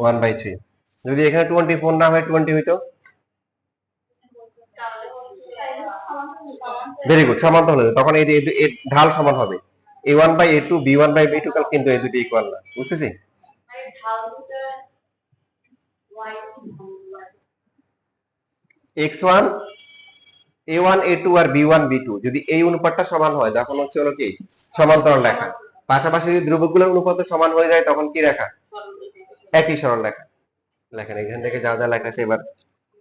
1/3। যদি এখানে 24 না হয় 20 হইতো, ভেরি গুড, সমান হলে তখন এই ঢাল সমান হবে। a1/a2 b1/b2 কিন্তু এই দুটো ইকুয়াল না, বুঝতেছি? x1 a1 a2 আর b1 b2 যদি এই অনুপাতটা সমান হয় তখন হচ্ছে হলো কি সমান্তরাল রেখা। পাশাপাশি যদি ধ্রুবকগুলোর অনুপাত সমান হয়ে যায় তখন কি রেখা? একই সরল রেখা। লেখেন এখান থেকে যা যা লেখা আছে এবার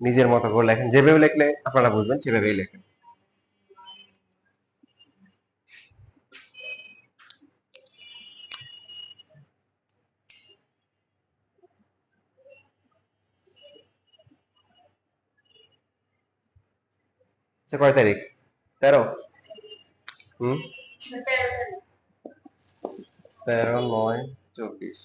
নিজের মতো করে লেখেন, যেভাবে লিখলে আপনারা বুঝবেন সেভাবেই লেখেন। কয় তারিখ? 13। 13/9/24।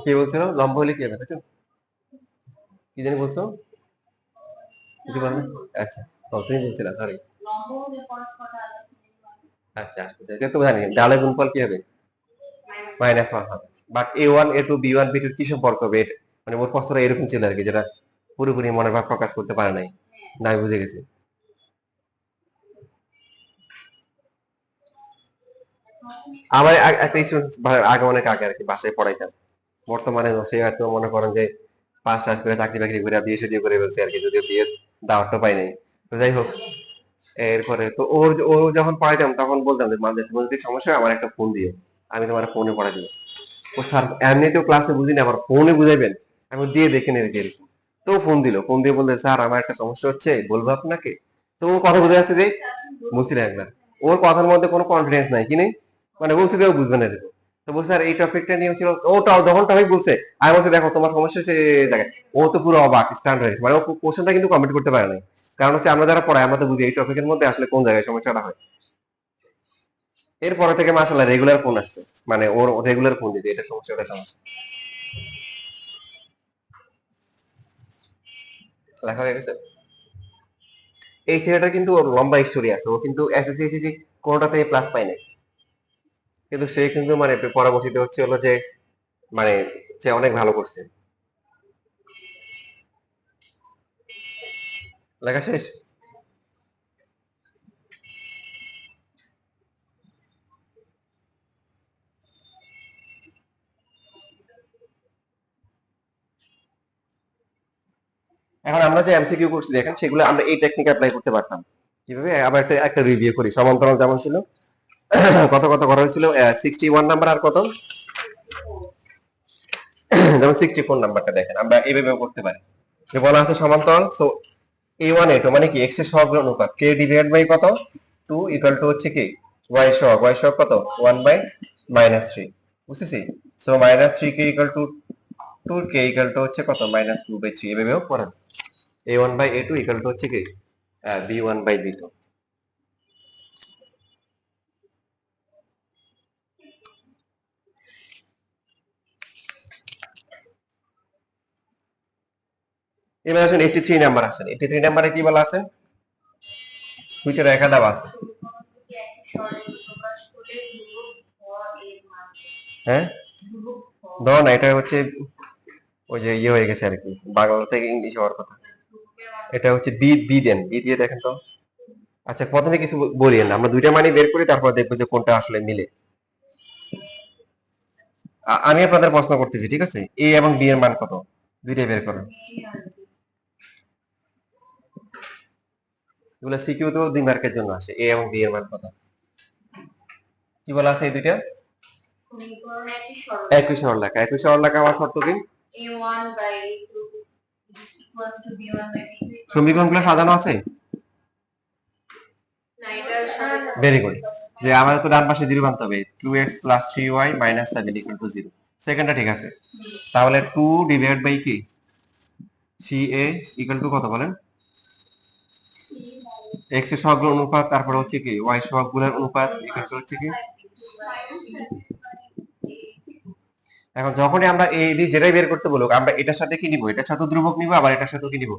কি বলছিল? লম্ব হলে কি হবে, তাই তো? কি জানি বলছো? কিছু বলেন? আচ্ছা, তুমি বলছিলা, সরি। আচ্ছা, এটা তো জানি ডালের গুণফল কি হবে? -1 হবে। But a1 a2 b1 b2 কি সম্পর্ক হবে? মানে ওর প্রশ্নটা এরকম ছিল আর কি, যেটা পুরোপুরি মনের ভাব প্রকাশ করতে পারে নাই। না, আমি বুঝে গেছি। আমার একটা স্টুডেন্ট আগে, অনেক আগে আর কি বাসায় পড়াইতাম। বর্তমানে সে হয়তো মনে করেন যে পাস টাস করে চাকরি বাকরি করে বিয়ে শাদী করে ফেলছে আর কি, যদিও বিয়ের দাওয়াতটা পাই নাই। তো যাই হোক, এরপরে তো ও যখন পড়াইতাম তখন বলতাম যে মাঝে তোমার যদি সমস্যা হয় আমার একটা ফোন দিও, আমি তোমার ফোনে পড়াই দিব। ও স্যার এমনিতেও ক্লাসে বুঝি না, আবার ফোনে বুঝাইবেন, আমি দিয়ে দেখে নেই যে এরকম। তো ফোন দিল, ফোন দিয়ে বলতে স্যার আমার একটা সমস্যা হচ্ছে, বলবো আপনাকে? তো ও কথা বুঝে আছে যে বুঝছিল একবার, ওর কথার মধ্যে কোনো কনফিডেন্স নাই, কি নেই, মানে বলছে যে ও বুঝবে না এরকম। তো বলছে স্যার এই টপিকটা নিয়ে ছিল, ওটাও যখন টপিক বলছে আমি বলছি দেখো তোমার সমস্যা হচ্ছে এই জায়গায়। ও তো পুরো অবাক, স্টান্ট হয়ে গেছে, মানে ও কোশ্চেনটা কিন্তু কমপ্লিট করতে পারে নাই। কারণ হচ্ছে আমরা যারা পড়াই আমরা তো বুঝি এই টপিকের মধ্যে আসলে কোন জায়গায় সমস্যাটা হয়। এরপরে থেকে মাসাল্লাহ রেগুলার ফোন আসতো, মানে ওর রেগুলার ফোন দিতে, এটা সমস্যা ওটা সমস্যা। লেখা হয়ে গেছে। এই ছেলেটার কিন্তু ওর লম্বা স্টোরি আছে, ও কিন্তু এসএসসি এসএসসি কোনোটাতে প্লাস পায় নাই, কিন্তু সে কিন্তু মানে পরবর্তীতে হচ্ছে হলো যে মানে সে অনেক ভালো করছে। লেখা শেষ। এখন আমরা যে এমসিকিউ করছি দেখেন, সেগুলো আমরা এই টেকনিক অ্যাপ্লাই করতে পারতাম। কিভাবে? আবার একটা একটা রিভিউ করি। সমান্তরাল যেমন ছিল, কত কত করা হয়েছিল, 61 নাম্বার আর কত, যেমন 64 নাম্বারটা দেখেন আমরা এইভাবেও করতে পারি। যে বলা আছে সমান্তরাল, সো a1 a2 মানে কি x এর সহগের অনুপাত k ডিভাইড বাই কত 2 ইকুয়াল টু হচ্ছে কি y সহগ কত 1/-3, বুঝতেছি? So -3k equal to 2k equal to হচ্ছে কত -2/3, এভাবেও করা যায়। a1/a2 ইকুয়াল টু হচ্ছে কি b1/b2। এবার আসেন 83 নাম্বার, আসেন 83 নাম্বারে কি বলা আছে? দুইটা রেখা দেওয়া আছে। হ্যাঁ, দাও না, এটা হচ্ছে ওই যে ইয়ে হয়ে গেছে আর কি, বাংলা থেকে ইংলিশ হওয়ার কথা। এটা হচ্ছে বি, বি দেন, বি দিয়ে দেখেন তো। আচ্ছা, প্রথমে কিছু বলিয়েন না, আমরা দুইটা মানই বের করি, তারপর দেখবো যে কোনটা আসলে মিলে। আমি আপনাদের প্রশ্ন করতেছি, ঠিক আছে? এ এবং বি এর মান কত, দুইটাই বের করো। এগুলো সিকিউ তো 2 মার্কের জন্য আসে, এ এবং বি এর মান কত। কি বলা আছে এই দুইটা? একই সরলরেখা, একই সরলরেখা হওয়ার শর্ত কি? সমীকরণগুলো সাজানো আছে। Very good. যে আমাদের তো ডান পাশে 0 আনতে হবে, 2x + 3y - 7 = 0। সেকেন্ডটা ঠিক আছে। তাহলে 2 ডিভাইড বাই কি 3a ইকুয়াল টু কত বলেন? x এর সহগের অনুপাত, তারপরে হচ্ছে কি y সহগগুলোর অনুপাত ইকুয়াল টু হচ্ছে কি এখন যখনই আমরা এ বি যেটাই বের করতে বলুক, আমরা এটার সাথে কি নিব, এটার সাথে ধ্রুবক নিব, আবার এটার সাথে কি নিব,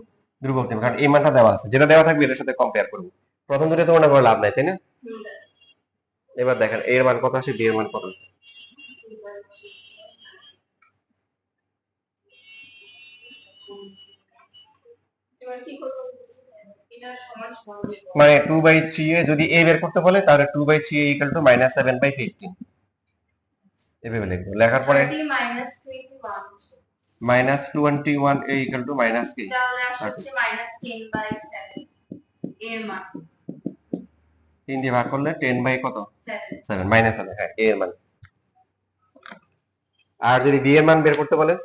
ধ্রুবক নিব, কারণ এই মানটা দেওয়া আছে, যেটা দেওয়া থাকবে এটার সাথে কম্পেয়ার করব। প্রথম দুটো তুলনা করে লাভ নাই, তাই না? এবার দেখেন এর মান কত আসে, বি এর মান কত আসে। মানে 2/3 এ যদি a বের করতে বলে তাহলে 2/3 ইকুয়াল টু -7/15 এভাবে লিখবো। লেখার পরে -21 a ইকুয়াল টু মাইনাস কি, তাহলে আসছে -10/7 এর মান 3 দিয়ে ভাগ করলে 10 বাই কত, 7 -7, হ্যাঁ a এর মান। আর যদি b এর মান বের করতে বলে,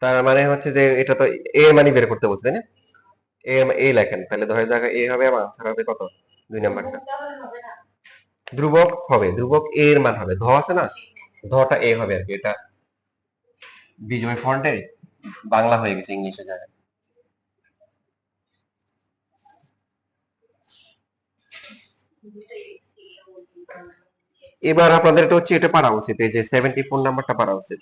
তার মানে হচ্ছে যে এটা তো a এর মানই বের করতে বলছে, তাই না? a লেখেন, তাহলে ধরে জায়গা a হবে, আমার আনসার হবে কত, 2 নাম্বারটা। ধ্রুবক হবে, ধ্রুবক a এর মান হবে, ধ আছে না, ধটা a হবে আর কি, এটা বিজয় ফন্টে বাংলা হয়ে গেছে ইংলিশে জায়গায়। এবার আপনাদের এটা হচ্ছে এটা পারা উচিত, এই যে 74 নাম্বারটা পারা উচিত।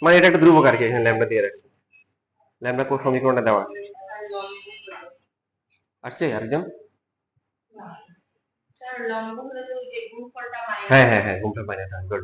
মানে এটা একটা ধ্রুবক আর কি, এখানে ল্যামডা দিয়ে রাখছে, ল্যামডা কোন সমীকরণটা দেওয়া আছে, আসছে আরেকজন। হ্যাঁ হ্যাঁ হ্যাঁ, গুণফল minus, good.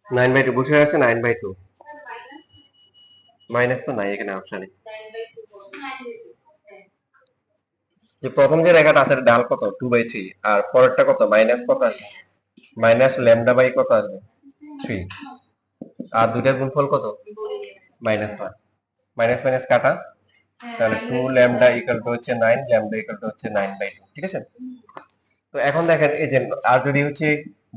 Nine by two বসে আছে, 9/2, মাইনাস তো নাই এখানে অপশানে। যে প্রথম যে রেখাটা আছে ডাল কত, 2/3, আর পরেরটা কত, মাইনাস কত আসে, মাইনাস ল্যামডা বাই কত আসবে, 3, আর দুইটার গুণফল কত, -1, মাইনাস মাইনাস কাটা, তাহলে 2 ল্যামডা ইকুয়াল টু হচ্ছে 9, ল্যামডা ইকুয়াল টু হচ্ছে 9/2, ঠিক আছে? তো এখন দেখেন এই যে, আর যদি হচ্ছে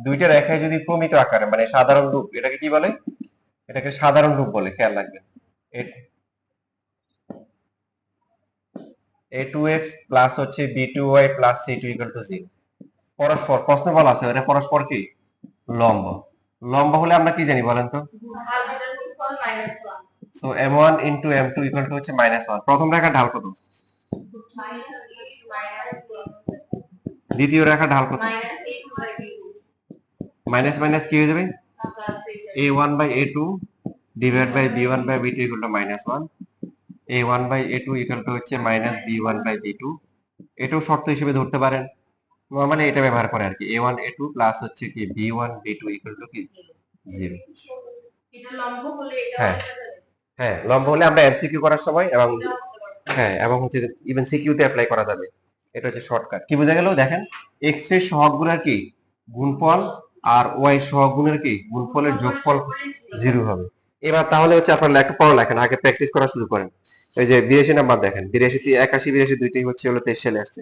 দুইটা রেখায় যদি প্রমিত আকারে মানে সাধারণ রূপ, এটাকে কি বলে, এটাকে সাধারণ রূপ বলে, খেয়াল রাখবেন। a2x প্লাস হচ্ছে b2y plus c2 equal to 0, পরস্পর, প্রশ্ন বলা আছে এটা পরস্পর কি, লম্ব। লম্ব হলে আমরা কি জানি বলেন তো, so m1 into m2 equal to হচ্ছে -1। প্রথম রেখার ঢাল কত, দ্বিতীয় রেখার ঢাল কত, মাইনাস মাইনাস কি হয়ে যাবে, a1 by a2 divide by b1 by b2 equal to -1, a1 by a2 equal to হচ্ছে -b1 বাই b2, এটাও শর্ত হিসেবে ধরতে পারেন, নরমালি এটা ব্যবহার করে আর কি, a1 a2 প্লাস হচ্ছে কি b1 b2 ইকুয়াল টু কি 0। এটা লম্ব হলে এটা হ্যাঁ হ্যাঁ, লম্ব হলে আমরা এমসিকিউ করার সময় এবং হ্যাঁ এবং হচ্ছে ইভেন সিকিউতে অ্যাপ্লাই করা যাবে, এটা হচ্ছে শর্টকাট। কি বোঝা গেল, দেখেন এক্স এর সহগগুলোর কি গুণফল, আর ওয়াই সহগগুলোর কি গুণফলের যোগফল 0 হবে। এবার তাহলে হচ্ছে আপনারা একটু পড়া লেখেন, আগে প্র্যাকটিস করা শুরু করেন। এই যে 82 নাম্বার দেখেন, 82 81 82 দুইটাই হচ্ছে হলো 23 সালে আসছে।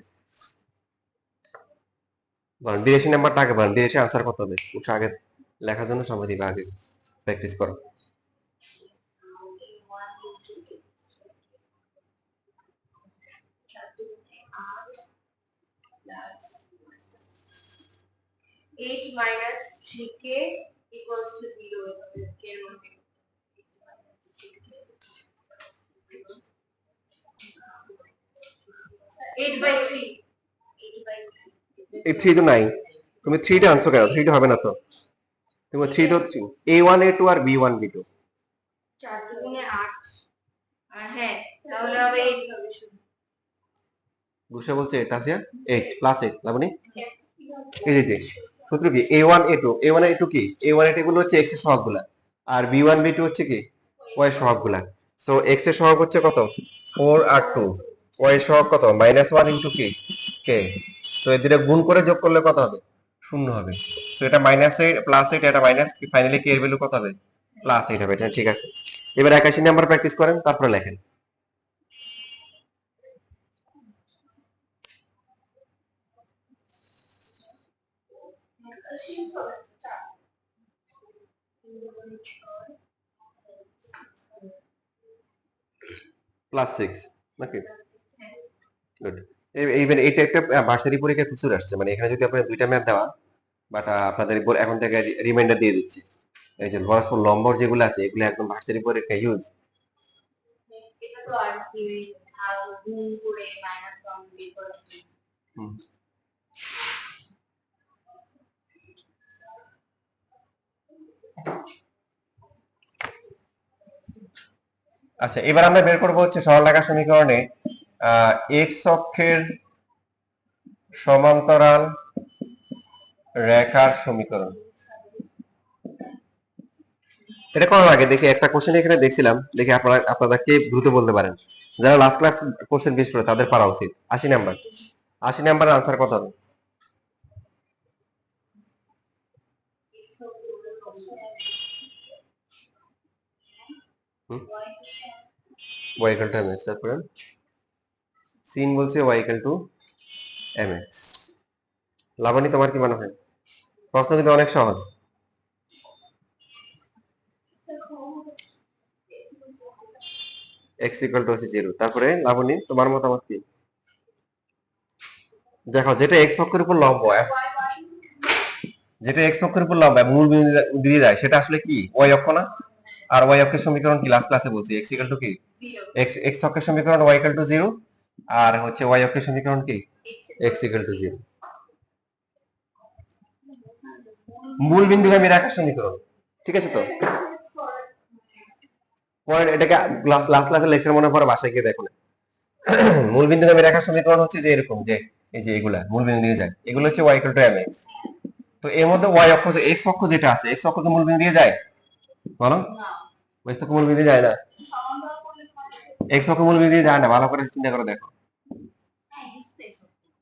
বলেন 82 নাম্বারটা আগে বলেন, 82 আনসার কত হবে, আগে লেখার জন্য সময় দিবে, আগে প্র্যাকটিস করো। 8 minus 3k equals to 0. 8/3 8/3 এই 3 তো নাই, তুমি 3 টা আনছো কেন? 3 টা হবে না তো, তুমি 3 তো A1 A2 আর B1 B2 4 দুগুণে 8 আর হ্যাঁ তাহলে হবে 8 হবে শুধু বুঝতে বলছে তাসিয়া 8 প্লাস 8 লাবনি এই যে সূত্র কি A1 A2 A1 A2 কি A1 A2 গুলো হচ্ছে x এর সহগগুলা আর B1 B2 হচ্ছে কি y এর সহগগুলা। সো x এর সহগ হচ্ছে কত 4 আর 2, y এর সহগ কত -1 ইনটু কি k। তো এই দুটো গুণ করে যোগ করলে কত হবে শূন্য হবে। সো এটা -8 +8 এটা মাইনাস, ফাইনালি k এর ভ্যালু কত হবে +8 হবে। এটা ঠিক আছে। এবার 81 নাম্বার প্র্যাকটিস করেন, তারপরে লেখেন। +6 নাকি গুড। এইবার এটা একটা ভার্সিটি পরীক্ষায় প্রচুর আসছে, মানে এখানে যদি আপনার দুইটা ম্যাথ দেওয়া, বাট আপনাদের এখন থেকে রিমাইন্ডার দিয়ে দিচ্ছি, এই যে পরস্পর লম্বর যেগুলো আছে এগুলো একদম ভার্সিটি পরীক্ষায় ইউজ। এটা তো আর কি ভাগ গুণ করে -1 বের করা আচ্ছা এবার আমরা বের করবো হচ্ছে সরলরেখা সমীকরণে এক্স অক্ষের সমান্তরাল রেখার সমীকরণ। এটা করার আগে দেখি একটা কোশ্চেন এখানে দেখছিলাম, দেখি আপনারা কে দ্রুত বলতে পারেন। যারা লাস্ট ক্লাস কোশ্চেন বেশ করে তাদের পারা উচিত। 80 নাম্বার, 80 নাম্বারের আনসার কত হবে? y equal to mx, তারপরে সিন বলছে y equal to mx। লাবণী তোমার কি মনে হয়? প্রশ্ন কিন্তু অনেক সহজ। x equal to 0, তারপরে লাবণী তোমার মতামত কি? দেখো যেটা x অক্ষের উপর লম্ব, যেটা x অক্ষের উপর লম্ব মূল বিন্দু দিয়ে যায় সেটা আসলে কি y অক্ষ না? আর y অক্ষের সমীকরণ কি লাস্ট ক্লাসে বলছি x equal to কি x অক্ষের সমীকরণ y equal to 0 আর হচ্ছে y অক্ষের সমীকরণ কি x equal to 0। মূল বিন্দুগামী রেখার সমীকরণ, ঠিক আছে তো? পয়েন্ট এটাকে লাস্ট ক্লাসে লেকচার মনে পড়ে বাসায় গিয়ে দেখো। মূল বিন্দুগামী রেখার সমীকরণ হচ্ছে যে এরকম, যে এই যে এগুলা মূল বিন্দু দিয়ে যায়, এগুলো হচ্ছে y equal to mx। তো এর মধ্যে y অক্ষ x অক্ষ যেটা আছে x অক্ষ তো মূল বিন্দু দিয়ে যায়, বলো x অক্ষ মূল বিন্দু দিয়ে যায় না, x অক্ষ মূল বিন্দু দিয়ে যায় না, ভালো করে চিন্তা করে দেখো।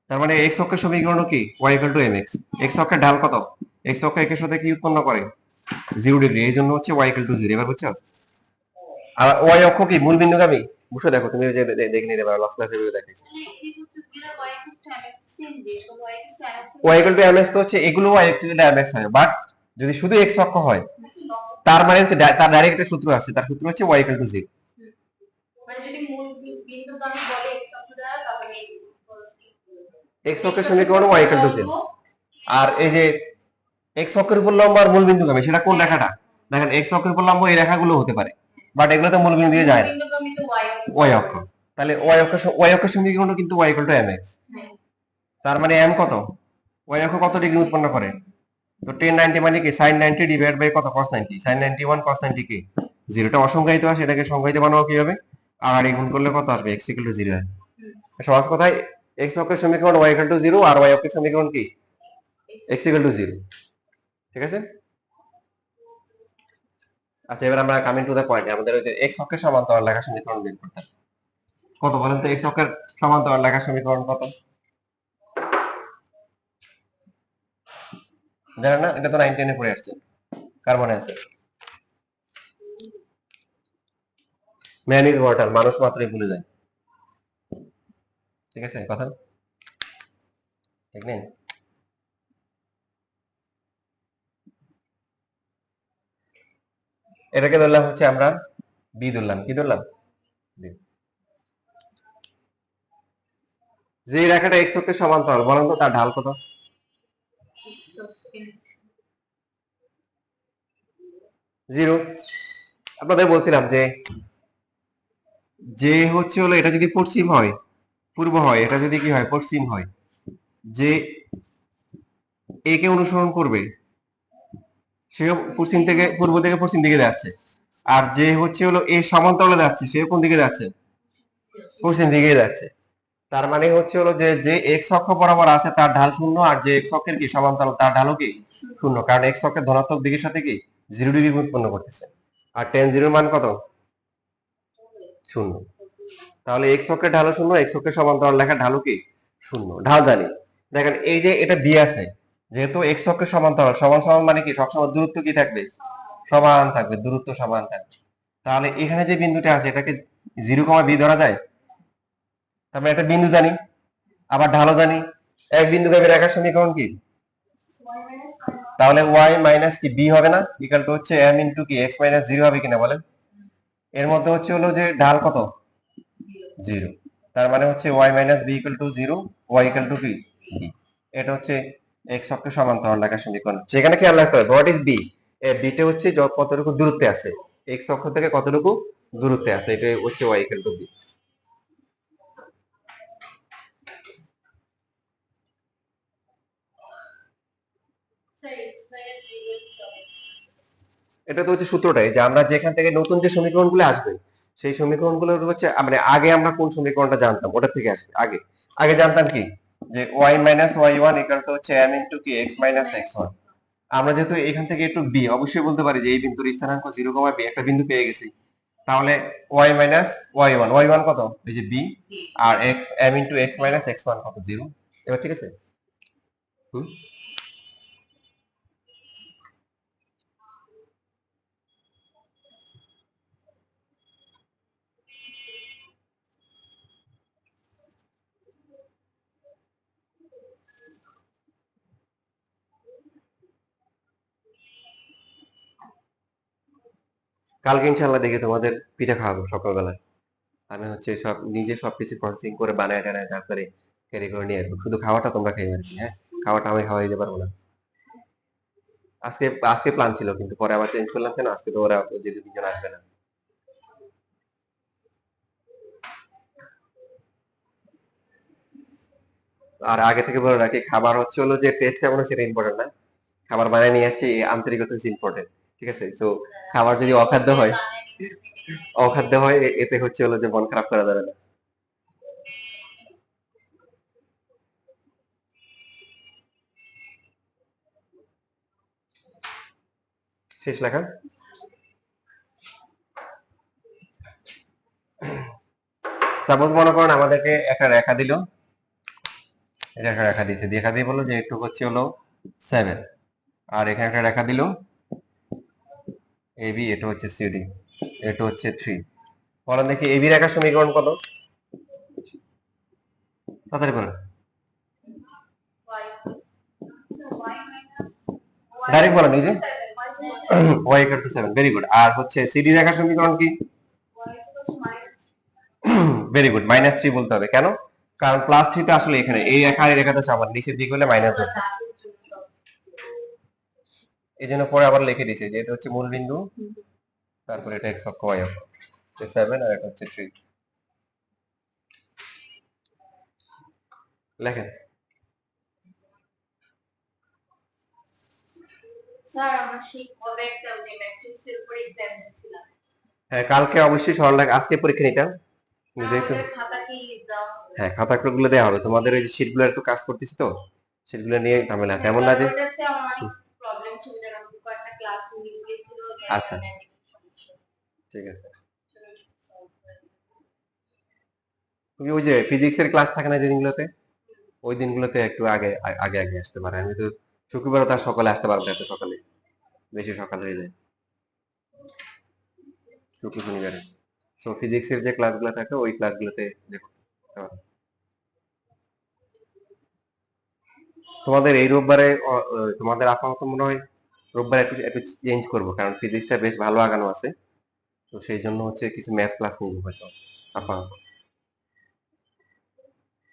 তার মানে x অক্ষের সমীকরণ কি y equal to mx। x অক্ষের ঢাল কত? x অক্ষ একের সাথে কি উৎপন্ন করে 0 ডিগ্রি, এই জন্য হচ্ছে y equal to 0। এবার বুঝছো? আর y অক্ষ কি মূল বিন্দুগামী, বুঝছো? দেখো তুমি যে দেখে নিতে পারো, লাস্ট ক্লাসে ভিডিও দেখাইছি। y equal to mx তো হচ্ছে এগুলো y equal to mx হয়, বাট যদি শুধু x অক্ষ হয় তার মানে হচ্ছে তার ডাইরেক্ট একটা সূত্র আছে, তার সূত্র হচ্ছে y equal to 0। মানে যদি মূল বিন্দুগামী বলে x অক্ষ দ্বারা তাহলে x অক্ষের সমীকরণ y equal to 0। আর এই যে x অক্ষের উপর লম্ব আর মূল বিন্দুগামী সেটা কোন রেখাটা? দেখেন x অক্ষের উপর লম্ব এই রেখাগুলো হতে পারে, বাট এগুলো তো মূল বিন্দু দিয়ে যায় না, বিন্দুগামী তো y অক্ষ। তাহলে y অক্ষের সমীকরণ কিন্তু y equal to mx। তার মানে m কত? y অক্ষ কত ডিগ্রি উৎপন্ন করে? তো tan 90 মানে কি sin 90 ডিভাইড বাই কত cos 90, sin 91 cos 90 কি 0। টা অসংজ্ঞায়িত আছে, এটাকে সংজ্ঞায়িত বানাবো কিভাবে? আর গুণ করলে কত আসবে x equal to 0 আসবে। সহজ কথায় x অক্ষের সমীকরণ y equal to 0 R y অক্ষের সমীকরণ কি x equal to 0, ঠিক আছে? আচ্ছা এবার আমরা কামিং টু দা পয়েন্ট, আমাদের ওই যে x অক্ষের সমান্তরাল রেখার সমীকরণ বের করতে হবে। কত বলেন তো x অক্ষের সমান্তরাল রেখার সমীকরণ কত? জানেন না? এটা তো 9 10 এ পড়ে আসছে। কার মনে আছে? ম্যান ইজ মর্টাল, মানুষ মাত্রই ভুলে যায়, ঠিক আছে কথা ঠিক নেই? এটাকে ধরলাম হচ্ছে আমরা বি ধরলাম, কি ধরলাম B। যে রেখাটা x অক্ষের সমান্তরাল বলেন তো তার ঢাল কত? 0। আপনাদের বলছিলাম যে যে হচ্ছে হলো এটা যদি পশ্চিম হয়, পূর্ব হয়, এটা যদি কি হয় পশ্চিম হয়, যে এ কে অনুসরণ করবে সেও পশ্চিম থেকে পূর্ব থেকে পশ্চিম দিকে যাচ্ছে, আর যে হচ্ছে হলো এ সমান্তরালে যাচ্ছে সেও কোন দিকে যাচ্ছে, পশ্চিম দিকে যাচ্ছে। তার মানে হচ্ছে হলো যে যে এক্স অক্ষ বরাবর আছে তার ঢাল শূন্য, আর যে এক্স অক্ষের কি সমান্তরাল তার ঢালও কি শূন্য, কারণ এক্স অক্ষের ধনাত্মক দিকের সাথে কি 0 ডিগ্রি উৎপন্ন করতেছে, আর টেন জিরোর মান কত, শূন্য। তাহলে এক্স অক্ষের ঢালও শূন্য, এক্স অক্ষের সমান্তরাল লেখা ঢালও কি শূন্য, ঢাল জানি। দেখেন এই যে এটা বি আছে, যেহেতু এক্স অক্ষের সমান্তরাল, সমান সমান মানে কি সবসময় দূরত্ব কি থাকবে, সমান থাকবে, দূরত্ব সমান থাকবে। তাহলে এখানে যে বিন্দুটা আছে এটাকে 0, বি ধরা যায়। তারপরে একটা বিন্দু জানি, আবার ঢালও জানি, এক বিন্দুকে আমি রেখার সমীকরণ কি, তাহলে ওয়াই মাইনাস কি বি হবে না, ইকাল টু হচ্ছে এম ইন্টু কি এক্স মাইনাস 0 হবে কিনা বলেন। এর মধ্যে হচ্ছে হলো যে ঢাল কত, 0। তার মানে হচ্ছে y minus b equal to 0, y equal to কি বি। এটা হচ্ছে এক্স অক্ষের সমান্তরাল রেখার সমীকরণ। সেখানে খেয়াল রাখতে হবে হোয়াট ইজ বি, বিটা হচ্ছে কতটুকু দূরত্বে আছে, এক্স অক্ষ থেকে কতটুকু দূরত্বে আছে, এটা হচ্ছে ওয়াই ইকাল টু বি। এটা তো হচ্ছে সূত্রটাই, যে আমরা যেখান থেকে নতুন যে সমীকরণগুলো আসবে সেই সমীকরণগুলো হচ্ছে মানে আগে আমরা কোন সমীকরণটা জানতাম ওটা থেকে আসবে। আগে আগে জানতাম কি, যে y minus y one equal to হচ্ছে এম ইন্টু কি এক্স মাইনাস এক্স ওয়ান। আমরা যেহেতু এখান থেকে একটু বি অবশ্যই বলতে পারি যে এই বিন্দুর স্থানাঙ্ক 0, বি একটা বিন্দু পেয়ে গেছি, তাহলে ওয়াই মাইনাস ওয়াই ওয়ান কত, এই যে বি, আর X M into X minus x one কত, 0। এবার ঠিক আছে। হুম। কালকে ইনশাল্লাহ দেখি তোমাদের পিঠা খাওয়াবো সকালবেলায়। আমি হচ্ছে সব নিজে সবকিছু প্রসেসিং করে বানায় টানায় তারপরে ক্যারি করে নিয়ে আসবো, শুধু খাওয়াটা তোমরা খাইবে আর কি। হ্যাঁ, খাওয়াটা আমি খাওয়াই দিতে পারবো না। আজকে আজকে প্ল্যান ছিল, কিন্তু পরে আবার চেঞ্জ করলাম, কেন আজকে তো ওরা যে 2 3 জন আসবে না। আর আগে থেকে বলে রাখি, খাবার হচ্ছে হলো যে টেস্ট কেমন হয় সেটা ইম্পর্টেন্ট না, খাবার বানায় নিয়ে আসছি এই আন্তরিকতা হচ্ছে ইম্পর্টেন্ট। ঠিক আছে, তো খাবার যদি অখাদ্য হয়, অখাদ্য হয় এতে হচ্ছে হলো যে মন খারাপ করা যাবে না। শেষ লেখা। সাপোজ মনে করেন আমাদেরকে একটা রেখা দিল, এটা একটা রেখা দিয়েছে, দেখা দিয়ে বললো যে একটু হচ্ছে হলো 7, আর এখানে একটা রেখা দিল এবি, এটা হচ্ছে সিডি, এটা হচ্ছে 3। বলেন দেখি এবি রেখার সমীকরণ কত, তাড়াতাড়ি বলেন। ডাইরেক্ট বলেন, এই যে Y equal to 7, very good. আর হচ্ছে সিডি রেখার সমীকরণ কি, ভেরি গুড, -3 বলতে হবে কেন, কারণ +3 তো আসলে এখানে এই রেখা আর এই রেখা তো সমান, নিচের দিকে হলে মাইনাস ধরতে, এই জন্য পরে আবার লিখে দিয়েছে যে এটা হচ্ছে মূল বিন্দু, তারপরে এটা এক্স অক্ষ, ওয়াই অক্ষ, 7 আর এটা হচ্ছে 3। লেখেন। স্যার আমরা সেই কবে একটা যে ম্যাট্রিক্সের উপরে এক্সাম দিছিলাম। হ্যাঁ, কালকে অবশ্যই সরল লেখা, আজকে পরীক্ষা নিতাম যেহেতু। আমাদের খাতা কি দাও? হ্যাঁ, খাতাগুলো দেওয়া হবে তোমাদের, ওই যে শিটগুলো একটু কাজ করতেছি তো, শিটগুলো নিয়ে ঝামেলা আছে, এমন না যে। ওটাতে আমার প্রবলেম ছিল, যেন দুটো একটা ক্লাস মিস গিয়েছিল, আচ্ছা, ঠিক আছে। তুমি ওই যে ফিজিক্সের ক্লাস থাকে না যে দিনগুলোতে, ওই দিনগুলোতে একটু আগে আগে আগে আসতে পারে, আমি তো শুক্রবার তার সকালে আসতে পারবো না, এত সকালে বেশি সকাল হয়ে যায় শুক্র শনিবারে। সো ফিজিক্সের যে ক্লাসগুলো থাকে ওই ক্লাসগুলোতে দেখো। তোমাদের এই রোববারে তোমাদের আপাতত মনে হয় রোববার একটু একটু চেঞ্জ করবো, কারণ ফিজিক্সটা বেশ ভালো আগানো আছে, তো সেই জন্য হচ্ছে কিছু ম্যাথ ক্লাস নিব হয়তো আপাতত।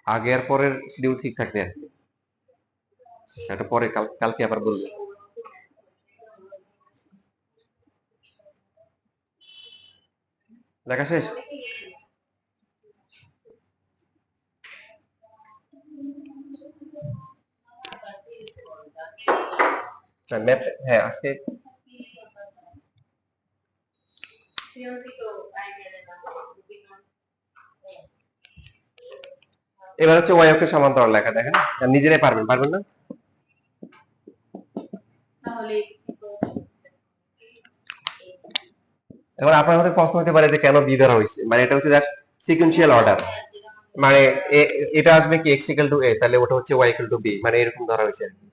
আগে আর পরের শিডিউল ঠিক থাকবে আর কি। আচ্ছা, এটা পরে কালকে আবার বলবো। লেখা শেষ। ম্যাথ, হ্যাঁ আজকে থিওরি তো আইডিয়া না এবার হচ্ছে ওয়াই অক্ষের সমান্তরাল লেখা, দেখেন নিজেরাই পারবেন না? তাহলে এবার আপনার মধ্যে প্রশ্ন হতে পারে যে কেন বি ধরা হয়েছে, মানে এটা হচ্ছে জাস্ট সিকুয়েন্সিয়াল অর্ডার, মানে এটা আসবে কি এক্স ইকুয়াল টু এ, তাহলে ওটা হচ্ছে ওয়াই ইকুয়াল টু বি, মানে এরকম ধরা হয়েছে আর কি।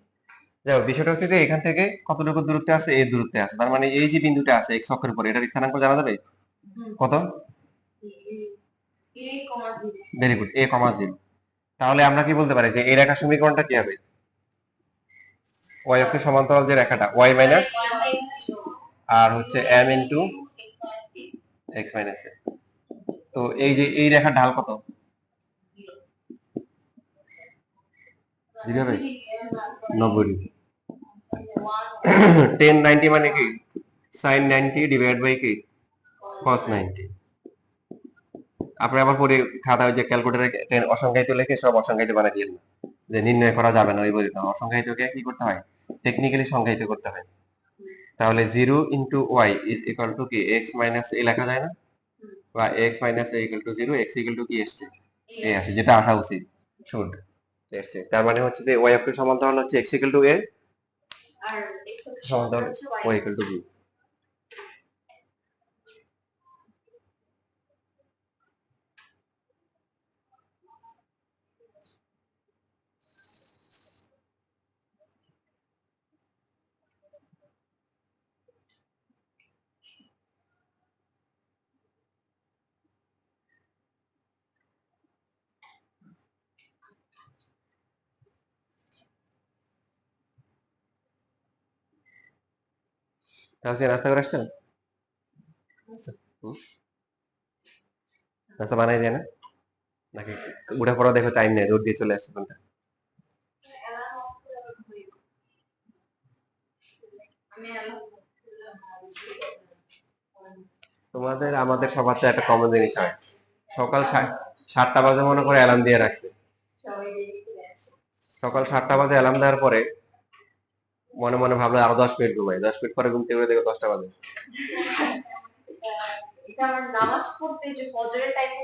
যাই হোক, বিষয়টা হচ্ছে যে এখান থেকে কতটুকু দূরত্বে আছে, এই দূরত্বে আছে, তার মানে এই যে বিন্দুটা আছে এক্স অক্ষের উপরে, এটার স্থানাঙ্ক জানা যাবে কত? ভেরি গুড, এ কমা জিরো। তাহলে আমরা কি বলতে পারি যে এই রেখা সমীকরণটা কি হবে? ওয়াই অক্ষের সমান্তরাল যে রেখাটা ওয়াই মাইনাস আর হচ্ছে এম ইন্টু এক্স মাইনাস এ। তো এই যে এই রেখার ঢাল কত? জিরো হবে, 90 ডিগ্রি। টেন 90 মানে কি সাইন 90 ডিভাইড বাই কি কস 90। আপনি আবার পরে খাতায় যে ক্যালকুলেটরে অসংখ্যায়িত লিখে সব অসংখ্যায়িত বানাই দিয়েন না, যে নির্ণয় করা যাবে না ওই বইতে, অসংখ্যায়িতকে কি করতে হয়, টেকনিক্যালি সংখ্যায়িত করতে হয়। তাহলে 0 into y is equal to কি এক্স মাইনাস এ লেখা যায় না, বা x minus a equal to 0, x equal to কি আসছে এ আসে, যেটা আসা উচিত শুড আসছে। তার মানে হচ্ছে যে ওয়াই অক্ষের সমান্তরাল হচ্ছে এক্স ইকুয়াল টু এ আর এক্স অক্ষের সমান্তরাল হচ্ছে ওয়াই ইকুয়াল টু বি। তাহলে রাস্তা করে আসছেন, রাস্তা বানাই দেয় না নাকি? উঠে পড়া দেখো টাইম নেই, রোড দিয়ে চলে আসছে কোনটা। তোমাদের আমাদের সবার তো একটা কমন জিনিস হয়, সকাল 7টা বাজে মনে করে অ্যালার্ম দিয়ে রাখছে, সকাল 7টা বাজে অ্যালার্ম দেওয়ার পরে মনে মনে ভাবলো আরো 10 মিনিট ঘুমাই, 10 মিনিট পরে ঘুম থেকে উঠে দেখো 10টা বাজে। এটা আমার নামাজ পড়তে যে ফজরের টাইমে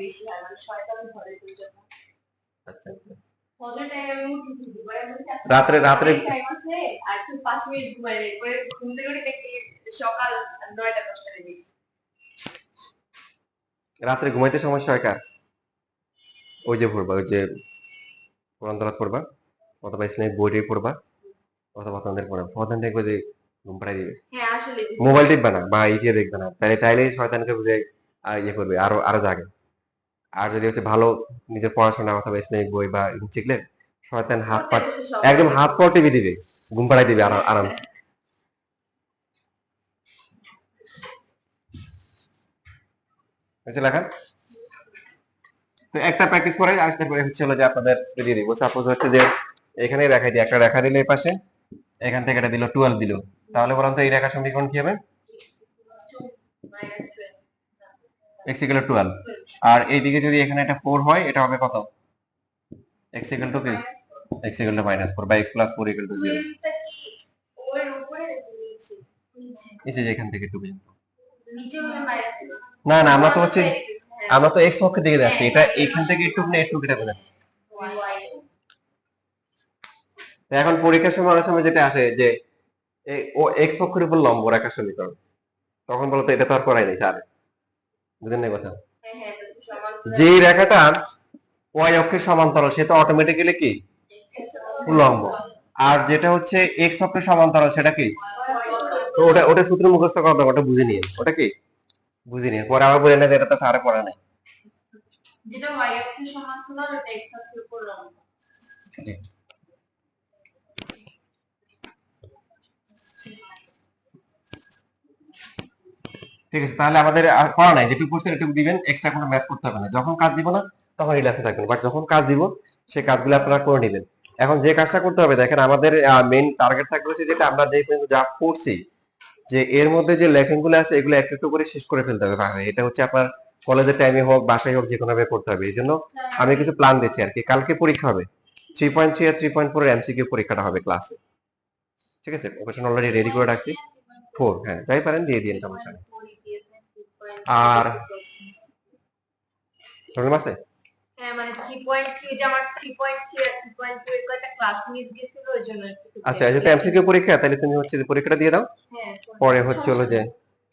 বেশি হয়, মানে শয়তান ধরে তো যখন আচ্ছা আচ্ছা, ফজরের টাইমে আমি উঠি দুপুরে আমি রাত্রে রাত্রে টাইম আছে আর একটু 5 মিনিট ঘুমাই, এরপরে ঘুম থেকে উঠে দেখি সকাল 9টা 10টা বেজে গেছে। রাত্রে ঘুমাইতে সমস্যা হয় কার? ওই যে পড়বা, ওই যে কোরআন তেলাওয়াত করবা, অথবা ইসলামিক বই পড়বা, অথবা তোমাদের পড়া প্রধান দেখবে যে ঘুম পাড়াই দিবে। হ্যাঁ আসলে মোবাইল টিপবে না বা ইয়ে দেখবে না, তাহলে তাইলেই শয়তানকে বুঝে ইয়ে করবে, আরো আরো জাগে। আর যদি হচ্ছে ভালো নিজের পড়াশোনা অথবা ইসলামিক বই বা এরকম শিখলে শয়তান হাত পা একদম হাত পা টিপে দিবে, ঘুম পাড়াই দিবে আরামসে। লেখা তো একটা প্র্যাকটিস করে আসতে পারে হচ্ছে হলো যে আপনাদের দিয়ে দিব। সাপোজ হচ্ছে যে এখানে রেখা দিই, একটা রেখা দিলে এই পাশে, এখান থেকে এটা দিল 12 দিল, তাহলে বলুন তো এই রেখা সমীকরণ কি হবে? x ইকুয়াল টু 12, আর এইদিকে যদি এখানে এটা 4 হয় এটা হবে কত? x ইকুয়াল টু কি x ইকুয়াল টু -4 বা x প্লাস 4 ইকুয়াল টু 0। এই যে এখান থেকে একটু পর্যন্ত, না না আমরা তো হচ্ছে আমরা তো x অক্ষের দিকে যাচ্ছি, এটা এখান থেকে একটু না একটু কেটে ফেলে। এখন পরীক্ষার সময় অনেক সময় যেটা আসে যে ও x অক্ষের উপর লম্ব রেখা সমীকরণ, তখন বলতো এটা তো আর করাই নাই স্যার, বুঝেন না কথা? যে রেখাটা y অক্ষের সমান্তরাল সে তো অটোমেটিক্যালি কি উল্লম্ব, আর যেটা হচ্ছে x অক্ষের সমান্তরাল সেটা কি, তো ওটা ওটা সূত্র মুখস্থ করা দরকার, ওটা বুঝে নিয়ে, ওটা কি বুঝে নিয়ে পরে আবার বলে না যে এটা তো স্যারে পড়া নাই। যেটা y অক্ষের সমান্তরাল ওটা x অক্ষের উপর লম্ব। ঠিক আছে, তাহলে আমাদের পড়া নাই, যেটুকু পড়ছেন এটুকু দিবেন, এক্সট্রা কোনো ম্যাথ করতে হবে না। যখন কাজ দিব না তখন রিল্যাক্সে থাকবেন, বাট যখন কাজ দিব সেই কাজগুলো আপনারা করে নেবেন। এখন যে কাজটা করতে হবে দেখেন, আমাদের মেইন টার্গেট থাকবে হচ্ছে যেটা আমরা যে পর্যন্ত যা পড়ছি, যে এর মধ্যে যে লেখনগুলো আছে এগুলো একটু একটু করে শেষ করে ফেলতে হবে ভাবে। এটা হচ্ছে আপনার কলেজের টাইমে হোক বাসায় হোক যে কোনো ভাবে করতে হবে। এই জন্য আমি কিছু প্ল্যান দিচ্ছি আর কি। কালকে পরীক্ষা হবে 3.3 আর 3.4 এর এমসিকিউ পরীক্ষাটা হবে ক্লাসে, ঠিক আছে, কোশ্চেন অলরেডি রেডি করে রাখছি। 4, হ্যাঁ যাই পারেন দিয়ে দিন, সমস্যা নেই। আর প্রবলেম আছে? হ্যাঁ মানে 3.3 যে আমার 3.3 আর 3.2 এর কয়েকটা ক্লাস মিস গেছিল ওই জন্য একটু আচ্ছা, এই যে এমসিকিউ পরীক্ষা, তাহলে তুমি হচ্ছে যে পরীক্ষাটা দিয়ে দাও, হ্যাঁ পরে হচ্ছে হলো যে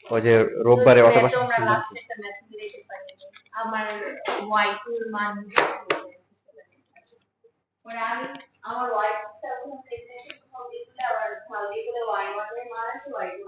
ওই যে রোববারে অথবা তোমরা লাস্ট একটা ম্যাথ দিতে পারি আমার y2 এর মান পরে আমি আমার y2 টা ওখানে প্রেজেন্টেশন হবে দিলে আবার খালি করে y1 এর মান আছে y2